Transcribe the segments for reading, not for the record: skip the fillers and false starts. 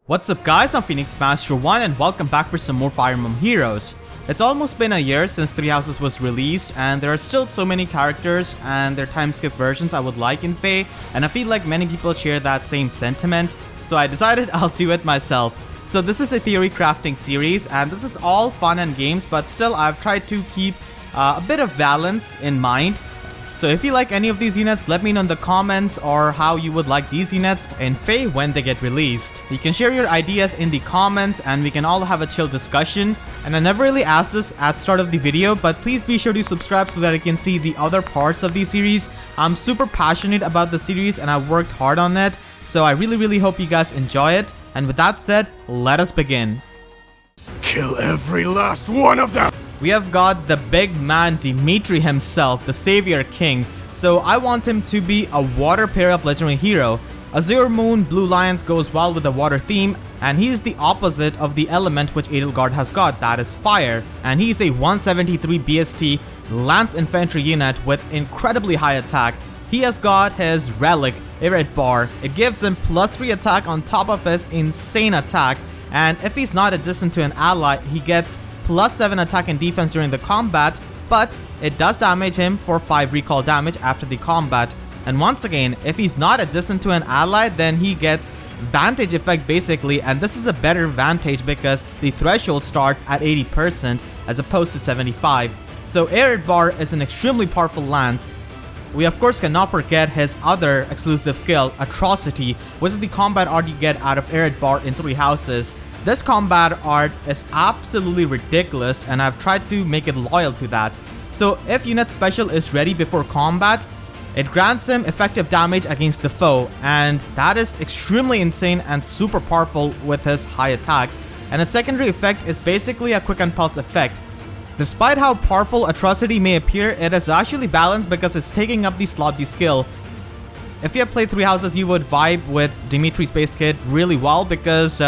What's up guys, I'm Phoenix Master 1 and welcome back for some more Fire Emblem Heroes. It's almost been a year since Three Houses was released and there are still so many characters and their timeskip versions I would like in FEH, and I feel like many people share that same sentiment, so I decided I'll do it myself. So this is a theory crafting series and this is all fun and games, but still I've tried to keep a bit of balance in mind. So if you like any of these units, let me know in the comments or how you would like these units in FEH when they get released. You can share your ideas in the comments and we can all have a chill discussion. And I never really asked this at the start of the video, but please be sure to subscribe so that I can see the other parts of the series. I'm super passionate about the series and I've worked hard on it, so I really hope you guys enjoy it. And with that said, let us begin. Kill every last one of them! We have got the big man Dimitri himself, the Savior King. So I want him to be a water pair up legendary hero. Azure Moon, Blue Lions goes well with the water theme, and he's the opposite of the element which Edelgard has got, that is fire. And he's a 173 BST Lance Infantry unit with incredibly high attack. He has got his relic, Eredbar. It gives him +3 attack on top of his insane attack. And if he's not adjacent to an ally, he gets +7 attack and defense during the combat, but it does damage him for 5 recall damage after the combat. And once again, if he's not adjacent to an ally, then he gets vantage effect basically, and this is a better vantage because the threshold starts at 80% as opposed to 75. So Eredbar is an extremely powerful lance. We of course cannot forget his other exclusive skill, Atrocity, which is the combat art you get out of Eredbar in Three Houses. This combat art is absolutely ridiculous and I've tried to make it loyal to that. So if unit special is ready before combat, it grants him effective damage against the foe, and that is extremely insane and super powerful with his high attack. And its secondary effect is basically a quick and pulse effect. Despite how powerful Atrocity may appear, it is actually balanced because it's taking up the slot B skill. If you have played Three Houses, you would vibe with Dimitri's base kit really well because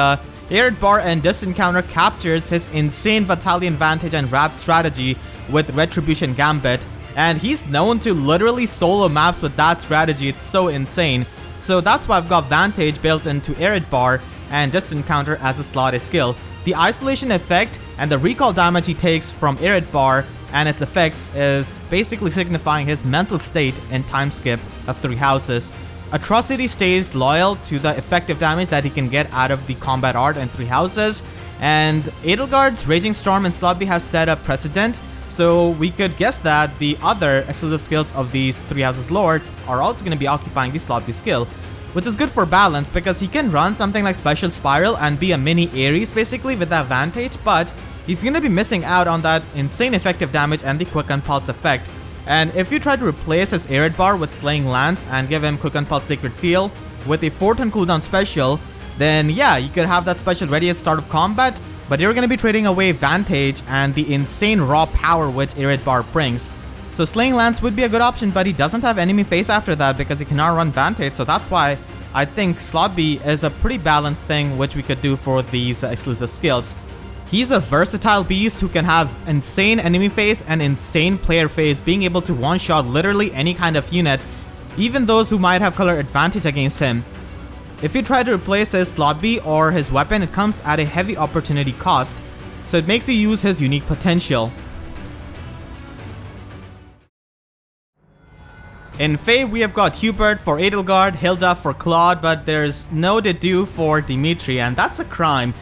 Eredbar and Distant Counter captures his insane Battalion Vantage and Wrath strategy with Retribution Gambit, and he's known to literally solo maps with that strategy. It's so insane. So that's why I've got Vantage built into Eredbar and Distant Counter as a slot A skill. The isolation effect and the recall damage he takes from Eredbar and its effects is basically signifying his mental state in Timeskip of Three Houses. Atrocity stays loyal to the effective damage that he can get out of the combat art in Three Houses, and Edelgard's Raging Storm in Slot B has set a precedent, so we could guess that the other exclusive skills of these Three Houses lords are also going to be occupying the Slot B skill, which is good for balance because he can run something like Special Spiral and be a mini Ares basically with that Vantage, but he's going to be missing out on that insane effective damage and the quick and pulse effect. And if you try to replace his Eredbar with Slaying Lance and give him Quick and Pulse Sacred Seal with a 4-turn cooldown special, then yeah, you could have that special ready at start of combat, but you're going to be trading away Vantage and the insane raw power which Eredbar brings. So Slaying Lance would be a good option, but he doesn't have enemy face after that because he cannot run Vantage, so that's why I think Slot B is a pretty balanced thing which we could do for these exclusive skills. He's a versatile beast who can have insane enemy phase and insane player phase, being able to one-shot literally any kind of unit, even those who might have color advantage against him. If you try to replace his slot B or his weapon, it comes at a heavy opportunity cost, so it makes you use his unique potential. In FEH, we have got Hubert for Edelgard, Hilda for Claude, but there's no Dedue for Dimitri, and that's a crime.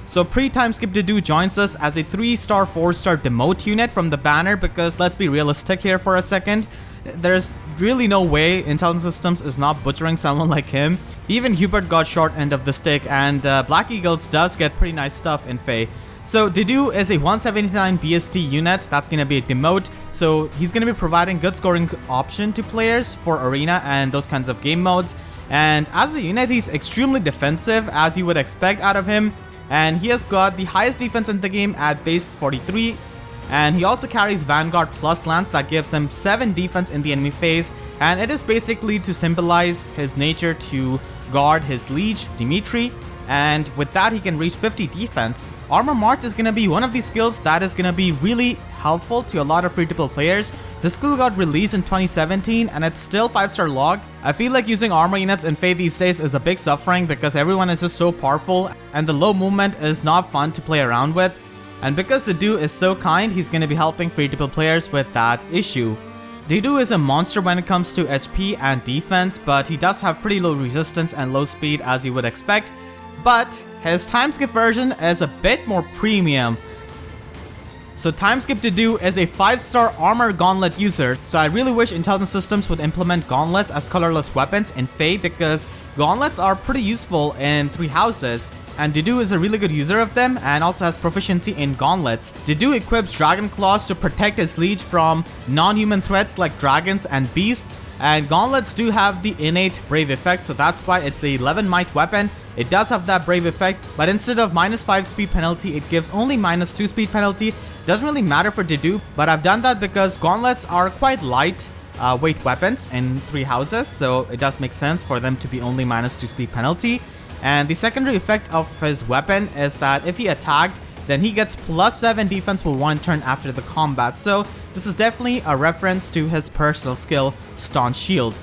So Pre-Timeskip Dedue joins us as a 3-star, 4-star demote unit from the banner because let's be realistic here for a second. There's really no way Intelligence Systems is not butchering someone like him. Even Hubert got short end of the stick, and Black Eagles does get pretty nice stuff in FEH. So Dedue is a 179 BST unit that's going to be a demote, so he's going to be providing good scoring option to players for arena and those kinds of game modes. And as a unit, he's extremely defensive as you would expect out of him. And he has got the highest defense in the game at base 43, and he also carries Vanguard plus Lance that gives him 7 defense in the enemy phase, and it is basically to symbolize his nature to guard his liege Dimitri, and with that he can reach 50 defense. Armor March is going to be one of these skills that is going to be really helpful to a lot of free-to-play players. The skill got released in 2017 and it's still 5-star logged. I feel like using armor units in FEH these days is a big suffering because everyone is just so powerful and the low movement is not fun to play around with. And because Dedue is so kind, he's going to be helping free-to-play players with that issue. Dedue is a monster when it comes to HP and defense, but he does have pretty low resistance and low speed as you would expect. But his Timeskip version is a bit more premium. So Timeskip Dedue is a 5-star armor gauntlet user, so I really wish Intelligent Systems would implement gauntlets as colorless weapons in FEH because gauntlets are pretty useful in Three Houses. And Dedue is a really good user of them and also has proficiency in gauntlets. Dedue equips Dragon Claws to protect his liege from non-human threats like dragons and beasts, and gauntlets do have the innate brave effect, so that's why it's a 11 might weapon. It does have that brave effect, but instead of -5 speed penalty, it gives only -2 speed penalty. Doesn't really matter for Dedue, but I've done that because gauntlets are quite light weight weapons in Three Houses, so it does make sense for them to be only -2 speed penalty. And the secondary effect of his weapon is that if he attacked, then he gets +7 defense for 1 turn after the combat. So this is definitely a reference to his personal skill, Staunch Shield.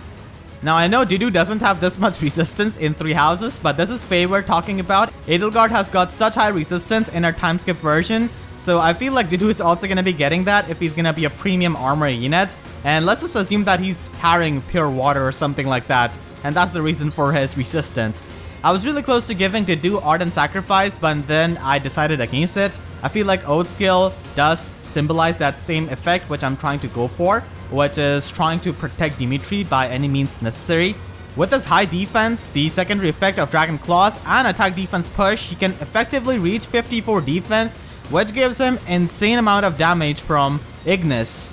Now I know Dedue doesn't have this much resistance in Three Houses, but this is FEH we're talking about. Edelgard has got such high resistance in our Timeskip version, so I feel like Dedue is also going to be getting that if he's going to be a premium armor unit. And let's just assume that he's carrying pure water or something like that, and that's the reason for his resistance. I was really close to giving Dedue Ardent Sacrifice, but then I decided against it. I feel like Oath Skill does symbolize that same effect which I'm trying to go for, which is trying to protect Dimitri by any means necessary. With his high defense, the secondary effect of Dragon Claws and attack defense push, he can effectively reach 54 defense, which gives him insane amount of damage from Ignis.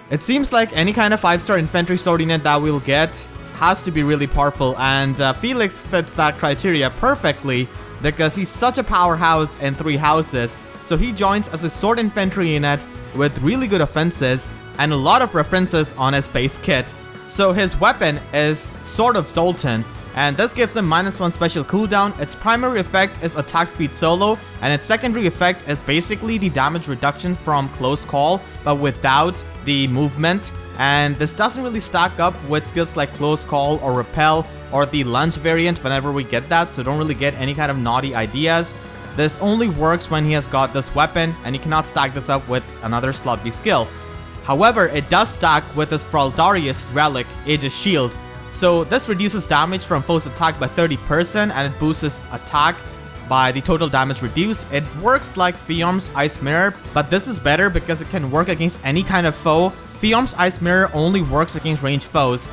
It seems like any kind of 5-star infantry sword unit that we'll get has to be really powerful, and Felix fits that criteria perfectly because he's such a powerhouse in Three Houses. So he joins as a sword infantry unit with really good offenses and a lot of references on his base kit. So his weapon is Sword of Zoltan, and this gives him -1 special cooldown. Its primary effect is attack speed solo, and its secondary effect is basically the damage reduction from close call, but without the movement. And this doesn't really stack up with skills like Close Call or Repel or the Lunge variant whenever we get that, so don't really get any kind of naughty ideas. This only works when he has got this weapon, and you cannot stack this up with another slot B skill. However, it does stack with his Fraldarius relic, Aegis Shield. So this reduces damage from foes attack by 30% and it boosts his attack by the total damage reduced. It works like Fiorm's Ice Mirror, but this is better because it can work against any kind of foe. Fiorm's Ice Mirror only works against ranged foes.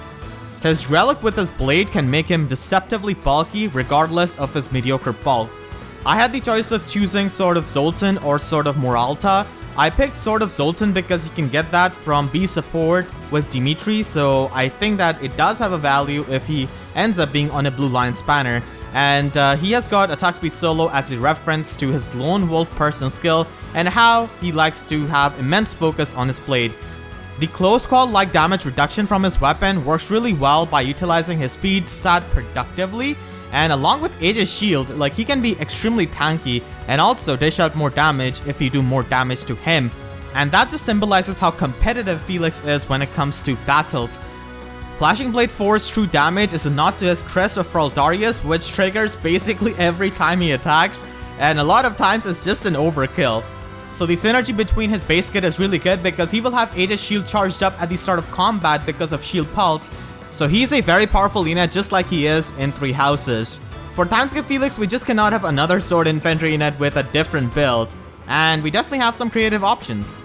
His relic with his blade can make him deceptively bulky regardless of his mediocre bulk. I had the choice of choosing Sword of Zoltan or Sword of Moralta. I picked Sword of Zoltan because you can get that from B support with Dimitri, so I think that it does have a value if he ends up being on a Blue Lion Spanner. And he has got attack speed solo as a reference to his Lone Wolf personal skill and how he likes to have immense focus on his blade. The close call like damage reduction from his weapon works really well by utilizing his speed stat productively, and along with Aegis Shield, like he can be extremely tanky and also dish out more damage if you do more damage to him. And that just symbolizes how competitive Felix is when it comes to battles. Flashing Blade 4's true damage is a nod to his Crest of Fraldarius, which triggers basically every time he attacks, and a lot of times it's just an overkill. So the synergy between his base kit is really good because he will have Aegis Shield charged up at the start of combat because of Shield Pulse. So he's a very powerful unit just like he is in Three Houses. For Timeskip Felix, we just cannot have another sword infantry unit with a different build, and we definitely have some creative options.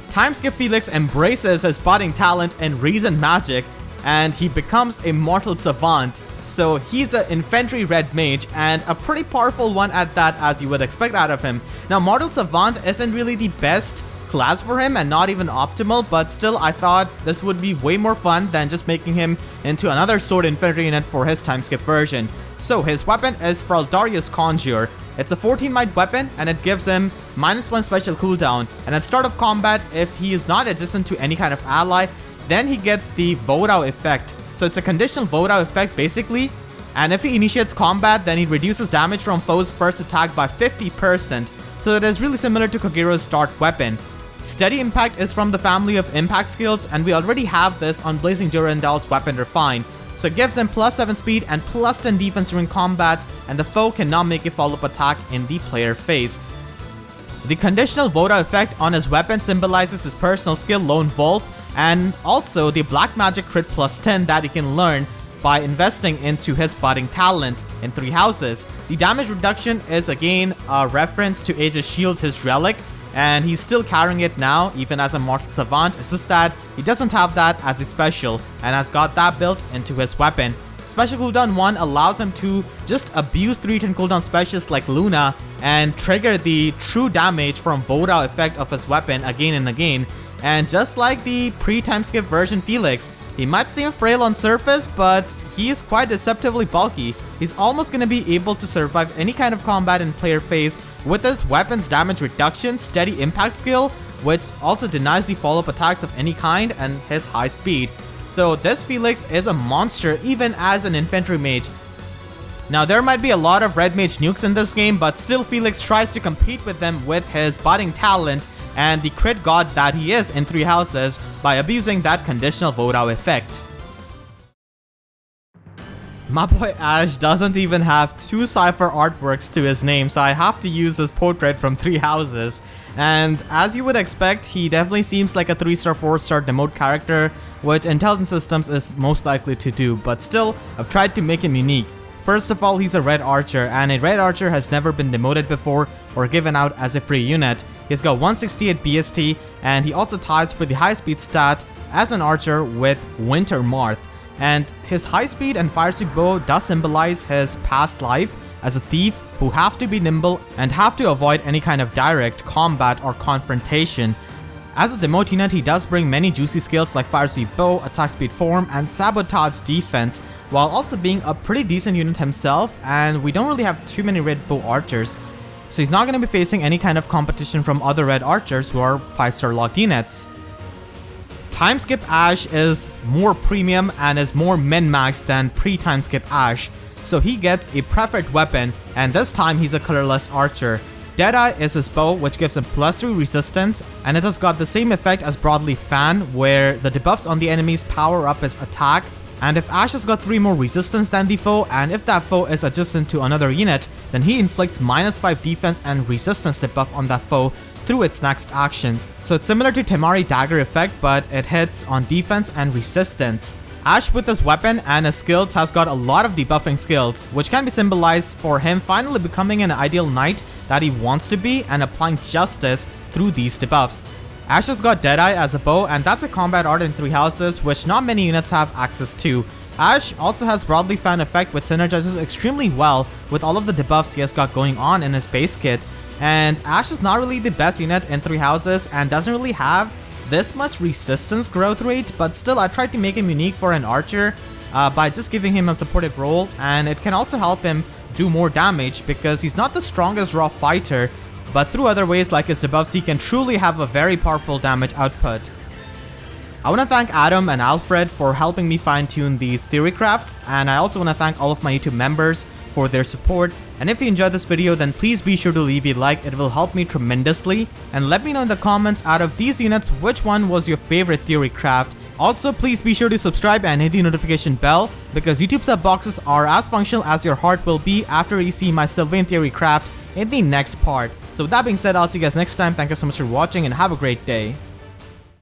Timeskip Felix embraces his budding talent in Reason Magic, and he becomes a Mortal Savant. So he's an infantry red mage, and a pretty powerful one at that, as you would expect out of him. Now, Mortal Savant isn't really the best class for him and not even optimal, but still I thought this would be way more fun than just making him into another sword infantry unit for his Timeskip version. So his weapon is Fraldarius Conjure. It's a 14 might weapon and it gives him -1 special cooldown, and at start of combat, if he is not adjacent to any kind of ally, then he gets the Vodao effect. So it's a conditional Vodao effect basically, and if he initiates combat, then he reduces damage from foes' first attack by 50%. so it is really similar to Kogiro's start weapon. Steady Impact is from the family of impact skills, and we already have this on Blazing Durandal's Weapon Refine. So it gives him plus 7 speed and plus 10 defense during combat, and the foe cannot make a follow-up attack in the player phase. The conditional Voda effect on his weapon symbolizes his personal skill Lone Wolf, and also the Black Magic crit plus 10 that he can learn by investing into his budding talent in Three Houses. The damage reduction is again a reference to Aegis Shield, his relic, and he's still carrying it now even as a Mortal Savant. It's just that he doesn't have that as a special and has got that built into his weapon. Special cooldown 1 allows him to just abuse 310 cooldown specials like Luna and trigger the true damage from Voda effect of his weapon again and again. And just like the pre-Timeskip version Felix, he might seem frail on surface, but he is quite deceptively bulky. He's almost going to be able to survive any kind of combat in player phase with his weapon's damage reduction, steady impact skill, which also denies the follow-up attacks of any kind, and his high speed. So this Felix is a monster even as an infantry mage. Now there might be a lot of red mage nukes in this game, but still Felix tries to compete with them with his budding talent and the crit god that he is in Three Houses by abusing that conditional Voda effect. My boy Ashe doesn't even have 2 Cipher artworks to his name, so I have to use his portrait from Three Houses. And as you would expect, he definitely seems like a 3-star, 4-star demote character, which Intelligence Systems is most likely to do, but still, I've tried to make him unique. First of all, he's a red archer, and a red archer has never been demoted before or given out as a free unit. He's got 168 BST, and he also ties for the high speed stat as an archer with Winter Marth. And his high speed and fire speed bow does symbolize his past life as a thief who have to be nimble and have to avoid any kind of direct combat or confrontation. As a demote unit, he does bring many juicy skills like fire speed bow, attack speed form, and sabotage defense, while also being a pretty decent unit himself, and we don't really have too many red bow archers. So he's not going to be facing any kind of competition from other red archers who are 5-star locked units. Timeskip Ashe is more premium and is more min-maxed than pre-Timeskip Ashe, so he gets a preferred weapon, and this time he's a colorless archer. Dedue is his bow, which gives him plus 3 resistance, and it has got the same effect as Broadleaf Fan, where the debuffs on the enemies power up his attack. And if Ashe has got 3 more resistance than the foe, and if that foe is adjacent to another unit, then he inflicts -5 defense and resistance debuff on that foe through its next actions. So it's similar to Temari Dagger effect, but it hits on defense and resistance. Ashe with his weapon and his skills has got a lot of debuffing skills, which can be symbolized for him finally becoming an ideal knight that he wants to be and applying justice through these debuffs. Ashe has got Dedue as a bow, and that's a combat art in Three Houses which not many units have access to. Ashe also has Broadleaf Fan effect, which synergizes extremely well with all of the debuffs he has got going on in his base kit. And Ashe is not really the best unit in Three Houses and doesn't really have this much resistance growth rate, but still I tried to make him unique for an archer by just giving him a supportive role, and it can also help him do more damage because he's not the strongest raw fighter, but through other ways like his debuffs he can truly have a very powerful damage output. I want to thank Adam and Alfred for helping me fine-tune these theorycrafts, and I also want to thank all of my YouTube members for their support. And if you enjoyed this video, then please be sure to leave a like, it will help me tremendously. And let me know in the comments out of these units which one was your favorite theorycraft. Also, please be sure to subscribe and hit the notification bell, because YouTube sub boxes are as functional as your heart will be after you see my Sylvain theorycraft in the next part. So with that being said, I'll see you guys next time. Thank you so much for watching and have a great day.